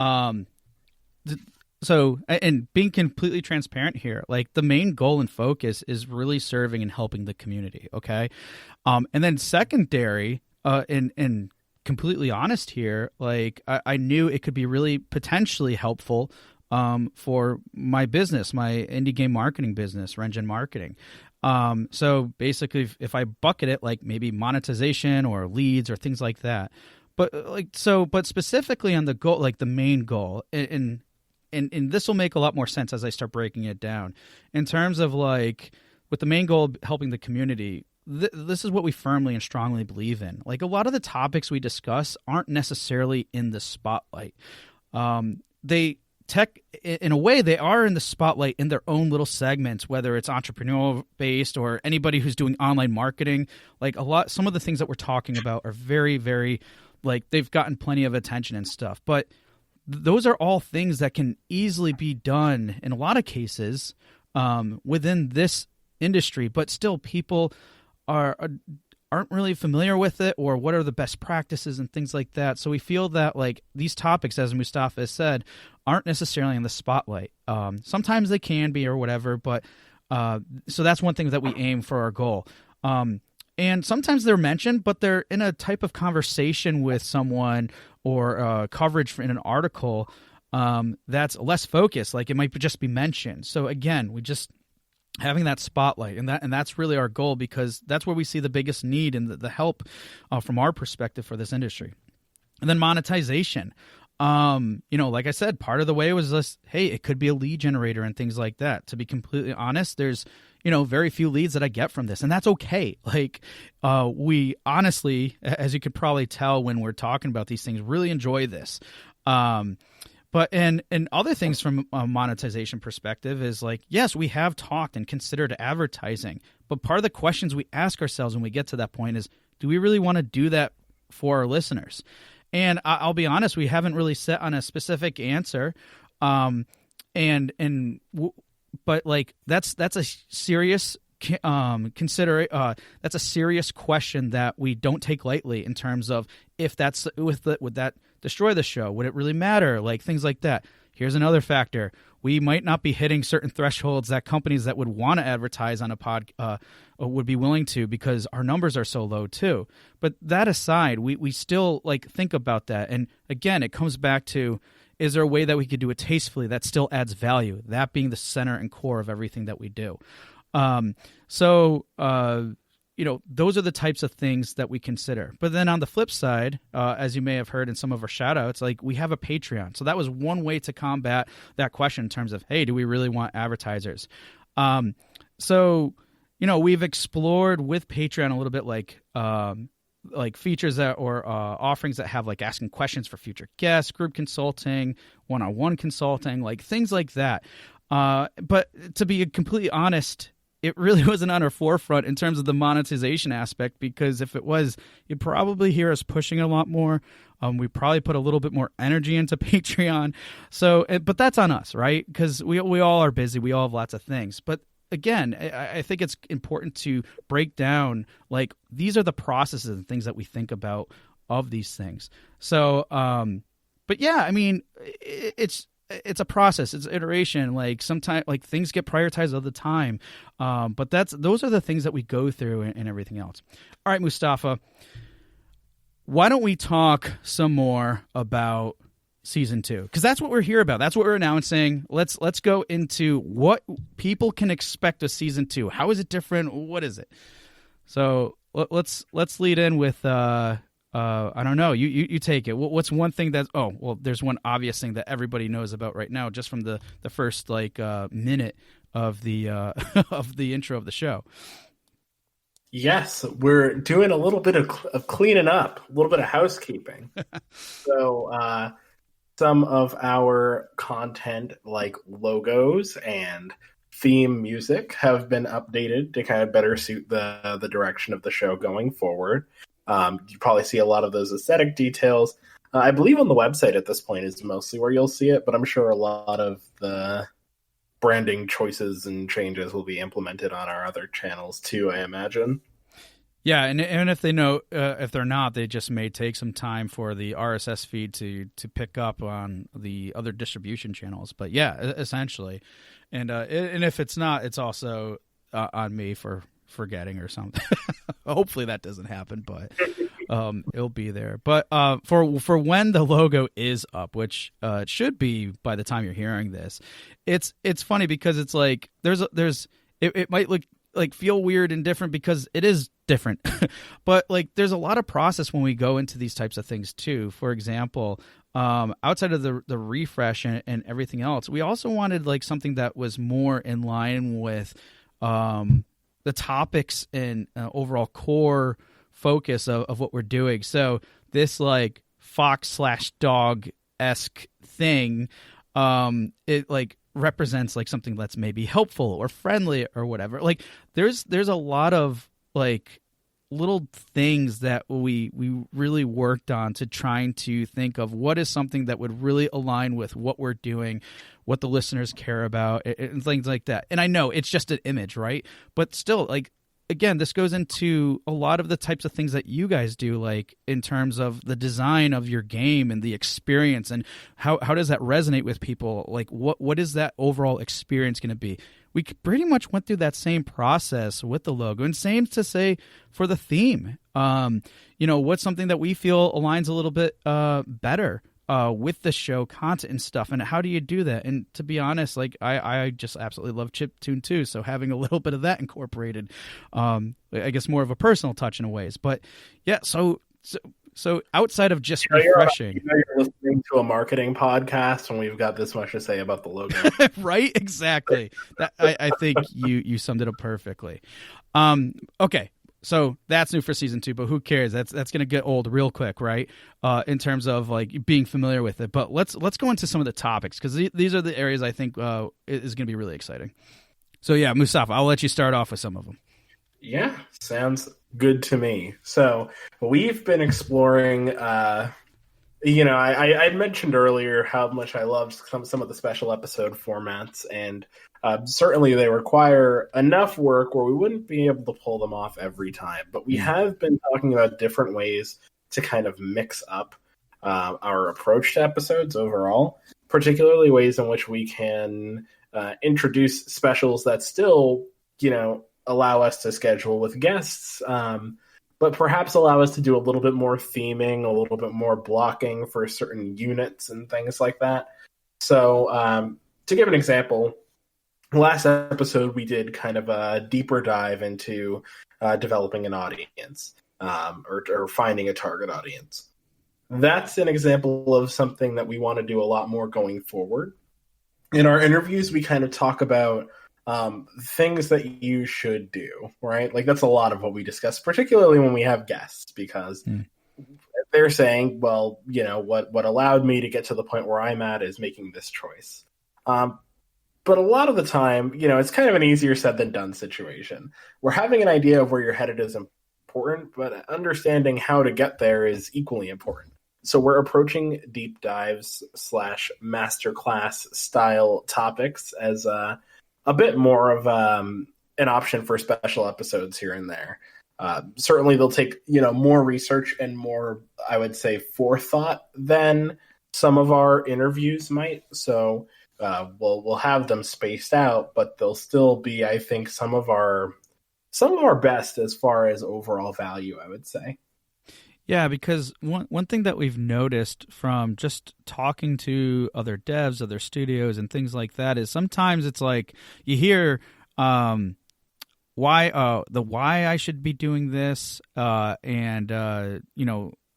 Um, so, and being completely transparent here, like the main goal and focus is really serving and helping the community. Okay. And then secondary, and completely honest here, like I knew it could be really potentially helpful for my business, my indie game marketing business, Rengen Marketing. So basically, if I bucket it like maybe monetization or leads or things like that, but specifically on the goal, like the main goal, and this will make a lot more sense as I start breaking it down in terms of like with the main goal of helping the community. This is what we firmly and strongly believe in. Like a lot of the topics we discuss aren't necessarily in the spotlight. They tech in a way they are in the spotlight in their own little segments, whether it's entrepreneurial based or anybody who's doing online marketing. Like some of the things that we're talking about are very, very like they've gotten plenty of attention and stuff. But those are all things that can easily be done in a lot of cases within this industry, but still people aren't really familiar with it, or what are the best practices and things like that. So we feel that like these topics, as Mustafa has said, aren't necessarily in the spotlight. Sometimes they can be or whatever, but so that's one thing that we aim for our goal. And sometimes they're mentioned, but they're in a type of conversation with someone or coverage in an article that's less focused. Like it might just be mentioned. So again, we just having that spotlight, and that's really our goal, because that's where we see the biggest need and the help from our perspective for this industry. And then monetization. Like I said, part of the way was this, hey, it could be a lead generator and things like that. To be completely honest, there's, very few leads that I get from this, and that's okay. Like, we honestly, as you could probably tell when we're talking about these things, really enjoy this. But and other things from a monetization perspective is like, yes, we have talked and considered advertising, but part of the questions we ask ourselves when we get to that point is, do we really want to do that for our listeners? And I'll be honest, we haven't really set on a specific answer. But like that's a serious that's a serious question that we don't take lightly in terms of if that's would that destroy the show? Would it really matter? Like things like that. Here's another factor. We might not be hitting certain thresholds that companies that would want to advertise on a pod would be willing to, because our numbers are so low too. But that aside, we still like think about that. And again, it comes back to, is there a way that we could do it tastefully that still adds value? That being the center and core of everything that we do. Those are the types of things that we consider. But then on the flip side, as you may have heard in some of our shout outs, like we have a Patreon. So that was one way to combat that question in terms of, hey, do we really want advertisers? We've explored with Patreon a little bit like features that or offerings that have like asking questions for future guests, group consulting, one-on-one consulting, like things like that. But to be completely honest, it really wasn't on our forefront in terms of the monetization aspect, because if it was, you'd probably hear us pushing a lot more. We probably put a little bit more energy into Patreon. So, but that's on us, right? Because we all are busy. We all have lots of things. But again, I think it's important to break down, like, these are the processes and things that we think about of these things. So, but yeah, I mean, it's a process. It's iteration. Like sometimes, like things get prioritized all the time. But those are the things that we go through and everything else. All right, Mustafa, why don't we talk some more about season 2? Because that's what we're here about. That's what we're announcing. Let's go into what people can expect of season 2. How is it different? What is it? So let's lead in with I don't know. You take it. What's one thing that? Oh, well, there's one obvious thing that everybody knows about right now, just from the first minute of the of the intro of the show. Yes, we're doing a little bit of cleaning up, a little bit of housekeeping. So some of our content, like logos and theme music, have been updated to kind of better suit the direction of the show going forward. You probably see a lot of those aesthetic details. I believe on the website at this point is mostly where you'll see it, but I'm sure a lot of the branding choices and changes will be implemented on our other channels too, I imagine. Yeah, and if they know, if they're not, they just may take some time for the RSS feed to pick up on the other distribution channels. But yeah, essentially, and if it's not, it's also on me for forgetting or something. Hopefully that doesn't happen, but it'll be there. But for when the logo is up, which it should be by the time you're hearing this, it's funny because it's like it might look like feel weird and different because it is different. But like there's a lot of process when we go into these types of things too. For example, outside of the refresh and everything else, we also wanted like something that was more in line with the topics and overall core focus of what we're doing. So this like fox/dog-esque thing, it like represents like something that's maybe helpful or friendly or whatever. Like there's a lot of like little things that we really worked on to trying to think of what is something that would really align with what we're doing, what the listeners care about, and things like that. And I know it's just an image, right? But still, like, again, this goes into a lot of the types of things that you guys do, like in terms of the design of your game and the experience, and how does that resonate with people? Like, what is that overall experience going to be? We pretty much went through that same process with the logo, and same to say for the theme. What's something that we feel aligns a little bit better with the show content and stuff, and how do you do that? And to be honest, like I just absolutely love chiptune too, so having a little bit of that incorporated, I guess more of a personal touch in a ways. But yeah, so outside of just refreshing, you're listening to a marketing podcast when we've got this much to say about the logo. Right? Exactly. I think you summed it up perfectly. Okay. So that's new for season 2, but who cares? That's going to get old real quick, right? In terms of like being familiar with it. But let's go into some of the topics, because these are the areas I think is going to be really exciting. So yeah, Mustafa, I'll let you start off with some of them. Yeah, sounds good to me. So we've been exploring. I mentioned earlier how much I loved some of the special episode formats, and certainly they require enough work where we wouldn't be able to pull them off every time. But we have been talking about different ways to kind of mix up our approach to episodes overall, particularly ways in which we can introduce specials that still, allow us to schedule with guests, but perhaps allow us to do a little bit more theming, a little bit more blocking for certain units and things like that. So to give an example, last episode we did kind of a deeper dive into developing an audience, or finding a target audience. That's an example of something that we want to do a lot more going forward. In our interviews, we kind of talk about things that you should do, right? Like that's a lot of what we discuss, particularly when we have guests, because they're saying, well, what allowed me to get to the point where I'm at is making this choice. But a lot of the time, it's kind of an easier said than done situation. Where having an idea of where you're headed is important, but understanding how to get there is equally important. So we're approaching deep dives / masterclass style topics as a bit more of an option for special episodes here and there. Certainly they'll take, more research and more, I would say, forethought than some of our interviews might. So we'll have them spaced out, but they'll still be, I think, some of our best as far as overall value, I would say. Yeah, because one thing that we've noticed from just talking to other devs, other studios, and things like that is sometimes it's like you hear why I should be doing this, and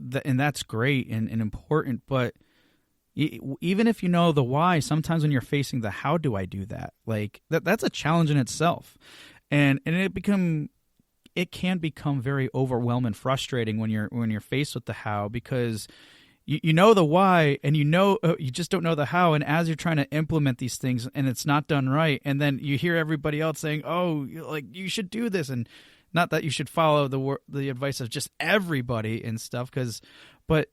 that's great and important, but even if you know the why, sometimes when you're facing the how do I do that, like that's a challenge in itself, and it can become very overwhelming and frustrating when you're faced with the how, because you know the why and you just don't know the how, and as you're trying to implement these things and it's not done right, and then you hear everybody else saying, oh, like you should do this, and not that you should follow the advice of just everybody and stuff, but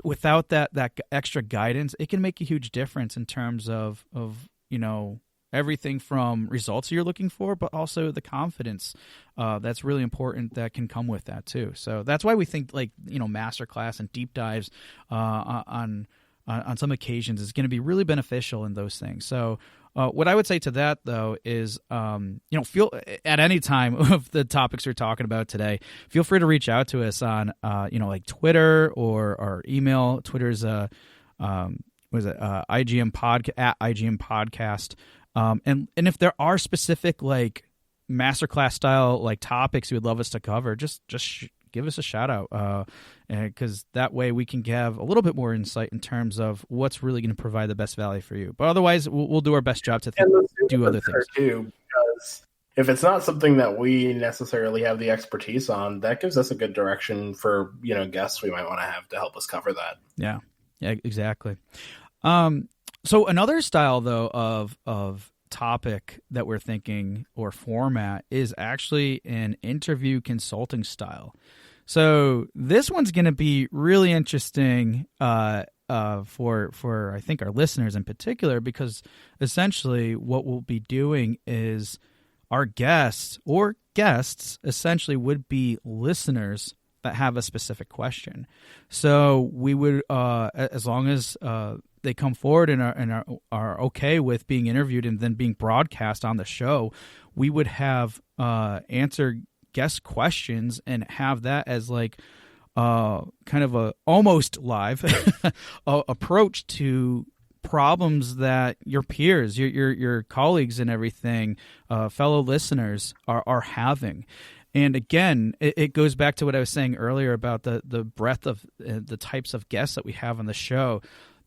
without that extra guidance, it can make a huge difference in terms of everything from results you're looking for, but also the confidence that's really important that can come with that too. So that's why we think like, masterclass and deep dives on some occasions is going to be really beneficial in those things. So what I would say to that though is, feel at any time of the topics we're talking about today, feel free to reach out to us on, like Twitter or our email. Twitter's IGM at IGM podcast. And if there are specific like masterclass style like topics you would love us to cover, just give us a shout out, because that way we can have a little bit more insight in terms of what's really going to provide the best value for you. But otherwise, we'll do our best job to do other things too. Because if it's not something that we necessarily have the expertise on, that gives us a good direction for guests we might want to have to help us cover that. Yeah, exactly. So another style though of topic that we're thinking or format is actually an interview consulting style. So this one's going to be really interesting for I think our listeners in particular, because essentially what we'll be doing is our guests essentially would be listeners that have a specific question. So we would, as long as they come forward and are okay with being interviewed and then being broadcast on the show, we would have answer guest questions and have that as like kind of a almost live approach to problems that your peers, your colleagues and everything, fellow listeners are having. And again, it goes back to what I was saying earlier about the breadth of the types of guests that we have on the show.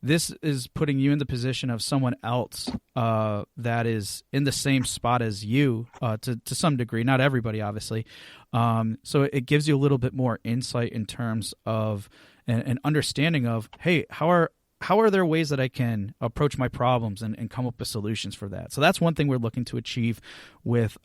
This is putting you in the position of someone else that is in the same spot as you to some degree, not everybody, obviously. So it gives you a little bit more insight in terms of an understanding of, hey, how are there ways that I can approach my problems and come up with solutions for that? So that's one thing we're looking to achieve with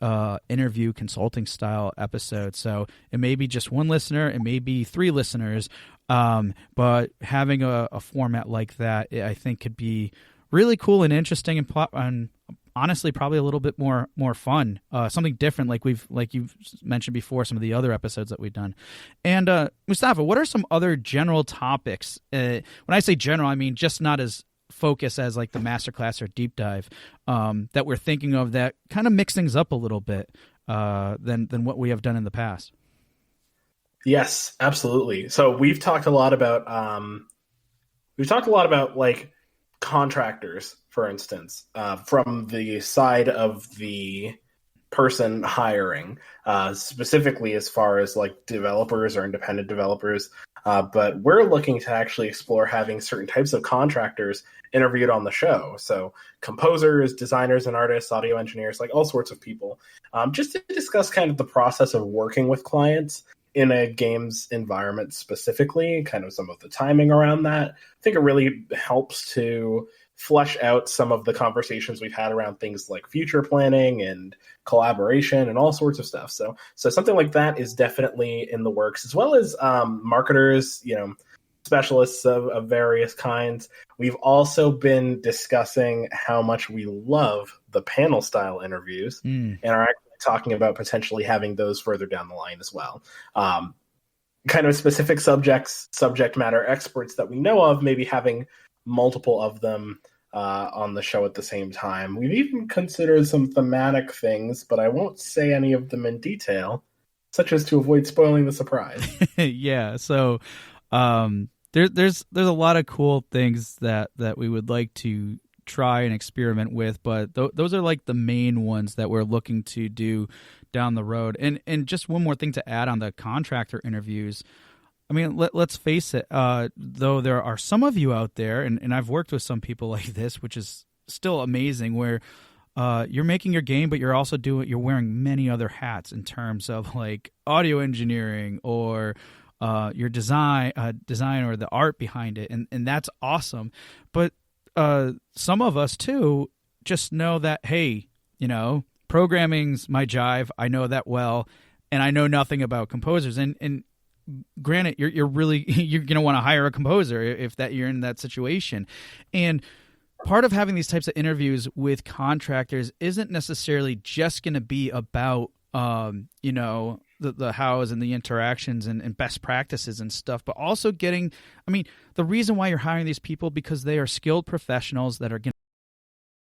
interview consulting style episodes. So it may be just one listener, it may be 3 listeners, but having a format like that, I think could be really cool and interesting and honestly probably a little bit more fun, something different like you've mentioned before, some of the other episodes that we've done. And Mustafa, what are some other general topics? When I say general, I mean just not as focused as like the masterclass or deep dive that we're thinking of that kind of mix things up a little bit than what we have done in the past. Yes, absolutely. So we've talked a lot about like contractors, for instance, from the side of the person hiring, specifically as far as like developers or independent developers. But we're looking to actually explore having certain types of contractors interviewed on the show. So composers, designers and artists, audio engineers, like all sorts of people, just to discuss kind of the process of working with clients in a games environment specifically, kind of some of the timing around that. I think it really helps to flesh out some of the conversations we've had around things like future planning and collaboration and all sorts of stuff. So something like that is definitely in the works, as well as marketers, specialists of various kinds. We've also been discussing how much we love the panel style interviews and are actually talking about potentially having those further down the line as well. Kind of specific subject matter experts that we know of, maybe having multiple of them on the show at the same time. We've even considered some thematic things, but I won't say any of them in detail, such as to avoid spoiling the surprise. Yeah, so there's a lot of cool things that we would like to try and experiment with, but those are like the main ones that we're looking to do down the road. And just one more thing to add on the contractor interviews. I mean, let's face it, though there are some of you out there, and I've worked with some people like this, which is still amazing, where you're making your game, but you're also you're wearing many other hats in terms of like audio engineering or your design or the art behind it, and that's awesome. But some of us too just know that, hey, programming's my jive. I know that well, and I know nothing about composers. And granted, you're going to want to hire a composer if that you're in that situation. And part of having these types of interviews with contractors isn't necessarily just going to be about the hows and the interactions and best practices and stuff, but also the reason why you're hiring these people, because they are skilled professionals that are going